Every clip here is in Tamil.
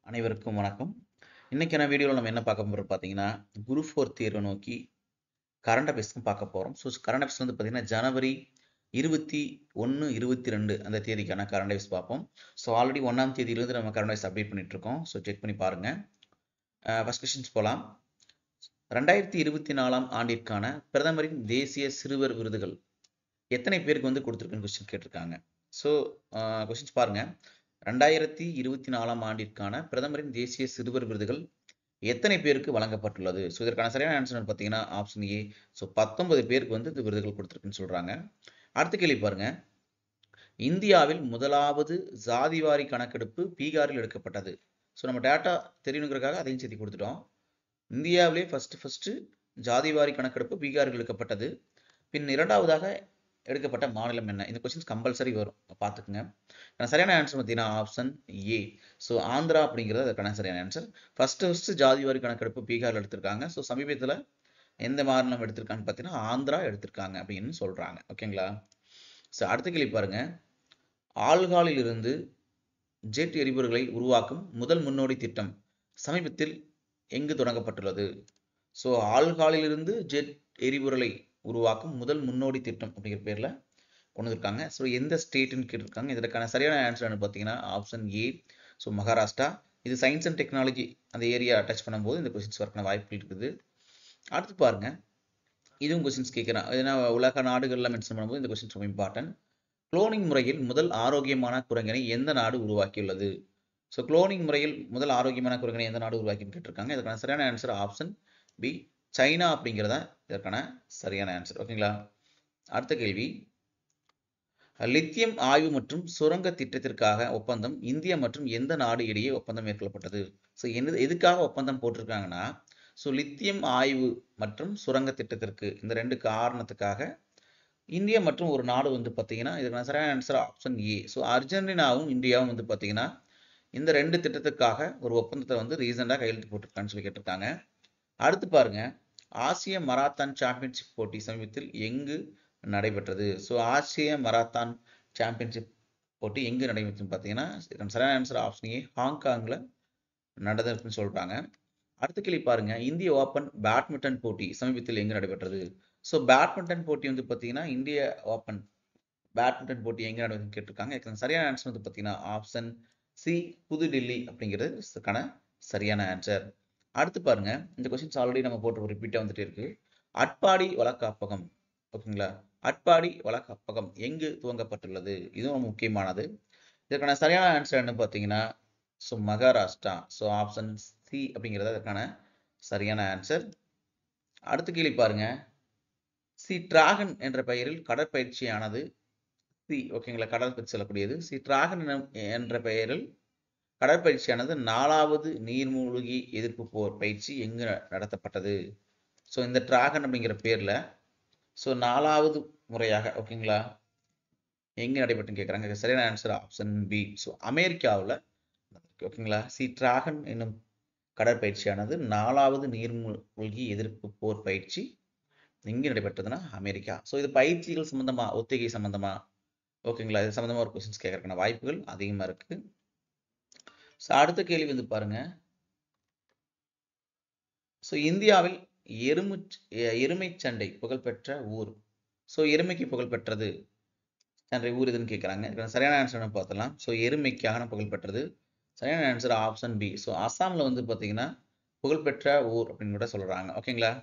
அனைவருக்கும் வணக்கம். இன்னைக்கான வீடியோவில் நம்ம என்ன பார்க்க போகிறோம் பார்த்தீங்கன்னா, குரூப் 4 தேர்வை நோக்கி கரண்ட் அஃபேர்ஸ்க்கும் பார்க்க போகிறோம். கரண்ட் அஃபேர்ஸ் வந்து பார்த்தீங்கன்னா ஜனவரி 21, 22 அந்த தேதிக்கான கரண்ட் அஃபேர்ஸ் பார்ப்போம். ஆல்ரெடி 1ஆம் தேதியிலிருந்து நம்ம கரண்ட் அஃபேர்ஸ் அப்டேட் பண்ணிட்டு இருக்கோம். செக் பண்ணி பாருங்க. ஃபர்ஸ்ட் கொஸ்டின்ஸ் போகலாம். 2024ஆம் ஆண்டிற்கான பிரதமரின் தேசிய சிறுவர் விருதுகள் எத்தனை பேருக்கு வந்து கொடுத்துருக்குன்னு கொஸ்டின் கேட்டிருக்காங்க. கொஸ்டின்ஸ் பாருங்க. 2024ஆம் ஆண்டிற்கான பிரதமரின் தேசிய சிறுவர் விருதுகள் எத்தனை பேருக்கு வழங்கப்பட்டுள்ளது? இதற்கான சரியான ஆன்சர் பார்த்தீங்கன்னா ஆப்ஷன் ஏ. 19 பேருக்கு வந்து இந்த விருதுகள் கொடுத்துருக்குன்னு சொல்றாங்க. அடுத்த கேள்வி பாருங்க. இந்தியாவில் முதலாவது ஜாதிவாரி கணக்கெடுப்பு பீகாரில் எடுக்கப்பட்டது. நம்ம டேட்டா தெரியணுங்கிறதுக்காக அதையும் சேர்த்து கொடுத்துட்டோம். இந்தியாவிலே ஃபர்ஸ்ட் ஜாதிவாரி கணக்கெடுப்பு பீகாரில் எடுக்கப்பட்டது. பின் இரண்டாவதாக எடுக்கப்பட்ட மாநிலம் என்ன? இந்த கொஸ்டின்ஸ் கம்பல்சரி வரும், பார்த்துக்குங்க. சரியான ஆன்சர் பார்த்தீங்கன்னா ஆப்ஷன் ஏ. ஆந்திரா அப்படிங்கிறது அதுக்கான சரியான ஆன்சர். ஃபர்ஸ்ட் ஜாதிவாரி கணக்கெடுப்பு பீகாரில் எடுத்திருக்காங்க. சமீபத்தில் எந்த மாநிலம் எடுத்திருக்காங்கன்னு பார்த்தீங்கன்னா ஆந்திரா எடுத்திருக்காங்க அப்படின்னு சொல்றாங்க. ஓகேங்களா? அடுத்த கேள்வி பாருங்க. ஆல்காலில் இருந்து ஜெட் எரிபொருள்களை உருவாக்கும் முதல் முன்னோடி திட்டம் சமீபத்தில் எங்கு தொடங்கப்பட்டுள்ளது? ஆல்காலில் இருந்து ஜெட் எரிபொருளை உருவாக்கும் முதல் முன்னோடி திட்டம் அப்படிங்கிற பேர்ல கொண்டு வந்திருக்காங்க. எந்த ஸ்டேட்னு கேட்டிருக்காங்க. இதற்கான சரியான ஆன்சர் பார்த்தீங்கன்னா ஆப்ஷன் ஏ. மகாராஷ்டிரா. இது சயின்ஸ் அண்ட் டெக்னாலஜி அந்த ஏரியா டச் பண்ணும்போது இந்த கொஸ்டின்ஸ் வரக்கான வாய்ப்புகள் இருக்குது. அடுத்து பாருங்க. இதுவும் கொஸ்டின்ஸ் கேட்கிறேன். ஏன்னா உலக நாடுகள்ல மென்ஷன் பண்ணும்போது இந்த கொஸ்டின்ஸ் ரொம்ப இம்பார்ட்டன்ட். குளோனிங் முறையில் முதல் ஆரோக்கியமான குரங்கினை எந்த நாடு உருவாக்கியுள்ளது? குளோனிங் முறையில் முதல் ஆரோக்கியமான குரங்கினை எந்த நாடு உருவாக்கின்னு கேட்டிருக்காங்க. இதற்கான சரியான ஆன்சர் ஆப்ஷன் பி. சைனா அப்படிங்கிறதா இதற்கான சரியான ஆன்சர். ஓகேங்களா? அடுத்த கேள்வி. லித்தியம் ஆய்வு மற்றும் சுரங்க திட்டத்திற்காக ஒப்பந்தம் இந்தியா மற்றும் எந்த நாடு இடையே ஒப்பந்தம் மேற்கொள்ளப்பட்டது? எதுக்காக ஒப்பந்தம் போட்டிருக்காங்கன்னா, லித்தியம் ஆய்வு மற்றும் சுரங்க திட்டத்திற்கு இந்த ரெண்டு காரணத்துக்காக இந்தியா மற்றும் ஒரு நாடு வந்து பார்த்தீங்கன்னா இதுக்கான சரியான ஆன்சர் ஆப்ஷன் ஏ. அர்ஜென்டினாவும் இந்தியாவும் வந்து பார்த்தீங்கன்னா இந்த ரெண்டு திட்டத்துக்காக ஒரு ஒப்பந்தத்தை வந்து ரீசெண்டாக கையெழுத்து போட்டிருக்கான்னு சொல்லி கேட்டிருக்காங்க. அடுத்து பாருங்க. ஆசிய மராத்தான் சாம்பியன்ஷிப் போட்டி சமீபத்தில் எங்கு நடைபெற்றது? ஆசிய மராத்தான் சாம்பியன்ஷிப் போட்டி எங்கு நடைபெற்றது பார்த்தீங்கன்னா சரியான ஆன்சர் ஆப்ஷன் ஏ. ஹாங்காங்ல நடந்திருக்குன்னு சொல்றாங்க. அடுத்த கேள்வி பாருங்க. இந்திய ஓபன் பேட்மிண்டன் போட்டி சமீபத்தில் எங்கு நடைபெற்றது? பேட்மிண்டன் போட்டி வந்து பார்த்தீங்கன்னா இந்திய ஓபன் பேட்மிண்டன் போட்டி எங்க நடைபெறுதுன்னு கேட்டிருக்காங்க. சரியான ஆன்சர் வந்து பார்த்தீங்கன்னா ஆப்ஷன் சி. புதுடில்லி அப்படிங்கிறது சரியான ஆன்சர். அடுத்து பாருங்க. இந்த கொஸ்டின்ஸ் ஆல்ரெடி நம்ம போட்டு ரிப்பீட்டா வந்துட்டே இருக்கு. அட்பாடி வழக்காப்பகம். ஓகேங்களா? அட்பாடி வழக்காப்பகம் எங்கு துவங்கப்பட்டுள்ளது? இதுவும் முக்கியமானது. இதற்கான சரியான ஆன்சர் என்ன பார்த்தீங்கன்னா மகாராஷ்டிரா. ஆப்ஷன் சி அப்படிங்கிறது அதற்கான சரியான ஆன்சர். அடுத்த கேள்வி பாருங்க. டிராகன் என்ற பெயரில் கடற்பயிற்சியானது ஓகேங்களா? கடல் பற்றி சொல்லக்கூடியது. டிராகன் என்ற பெயரில் கடற்பயிற்சியானது 4வது நீர்மூழ்கி எதிர்ப்பு போர் பயிற்சி எங்கு நடத்தப்பட்டது? இந்த டிராகன் அப்படிங்கிற பேர்ல 4வது முறையாக ஓகேங்களா எங்க நடைபெற்றுன்னு கேட்குறாங்க. சரியான ஆன்சர் ஆப்ஷன் பி. அமெரிக்காவில் ஓகேங்களா? டிராகன் என்னும் கடற்பயிற்சியானது 4வது நீர்மூழ்கி எதிர்ப்பு போர் பயிற்சி எங்கே நடைபெற்றதுன்னா அமெரிக்கா. இது பயிற்சிகள் சம்பந்தமா ஒத்திகை சம்பந்தமா ஓகேங்களா? இது சம்பந்தமா ஒரு கொஸ்டின்ஸ் கேட்கறதுக்கான வாய்ப்புகள் அதிகமா இருக்கு. அடுத்த கேள்வி வந்து பாருங்க. இந்தியாவில் எருமை சண்டை புகழ்பெற்ற ஊர். எருமைக்கு புகழ்பெற்றது சண்டை ஊர் எதுன்னு கேட்கறாங்க. சரியான ஆன்சர் பார்த்தலாம். எருமைக்காக புகழ்பெற்றது. சரியான ஆன்சர் ஆப்ஷன் பி. அசாம்ல வந்து பாத்தீங்கன்னா புகழ்பெற்ற ஊர் அப்படின்னு கூட சொல்றாங்க. ஓகேங்களா?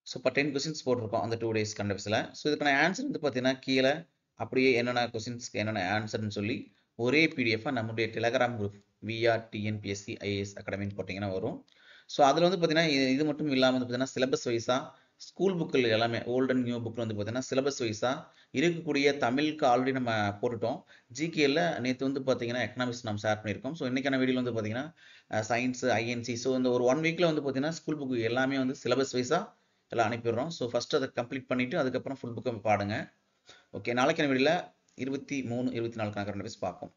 10 கொஸ்டின்ஸ் போட்டிருக்கோம் அந்த 2 days கண்டெப்ஸ்ல. இதுக்கான ஆன்சர் வந்து பாத்தீங்கன்னா கீழே அப்படியே என்னென்ன கொஸ்டின்ஸ்க்கு என்னென்ன ஆன்சர்னு சொல்லி ஒரே பிடிஎஃப் நம்முடைய டெலகிராம் குரூப் VRTNPSC IAS அகாடமின்னு போட்டிங்கன்னா வரும். அதில் வந்து பார்த்தீங்கன்னா இது மட்டும் இல்லாமல் வந்து பார்த்தீங்கன்னா சிலபஸ் வைஸாக ஸ்கூல் புக்கில் எல்லாமே ஓல்டு அண்ட் நியூ புக்கில் வந்து பார்த்தீங்கன்னா சிலபஸ் வைஸாக இருக்கக்கூடிய தமிழுக்கு ஆல்ரெடி நம்ம போட்டுட்டோம். ஜிகேல நேற்று வந்து பார்த்தீங்கன்னா எக்கனாமிக்ஸ் நம்ம ஷேர் பண்ணியிருக்கோம். இன்னைக்கான வீடியோவில் வந்து பார்த்தீங்கன்னா சயின்ஸ் INC இந்த ஒரு 1 வீக்கில் வந்து பார்த்தீங்கன்னா ஸ்கூல் புக்கு எல்லாமே வந்து சிலபஸ் வைஸாக எல்லாம் அனுப்பிடுறோம். ஃபர்ஸ்ட் அதை கம்ப்ளீட் பண்ணிவிட்டு அதுக்கப்புறம் ஃபுல் புக்கை பாடுங்க. ஓகே, நாளைக்கான வீடியோவில் 23, 24 கரண்ட் அஃபேர்ஸ் பார்ப்போம்.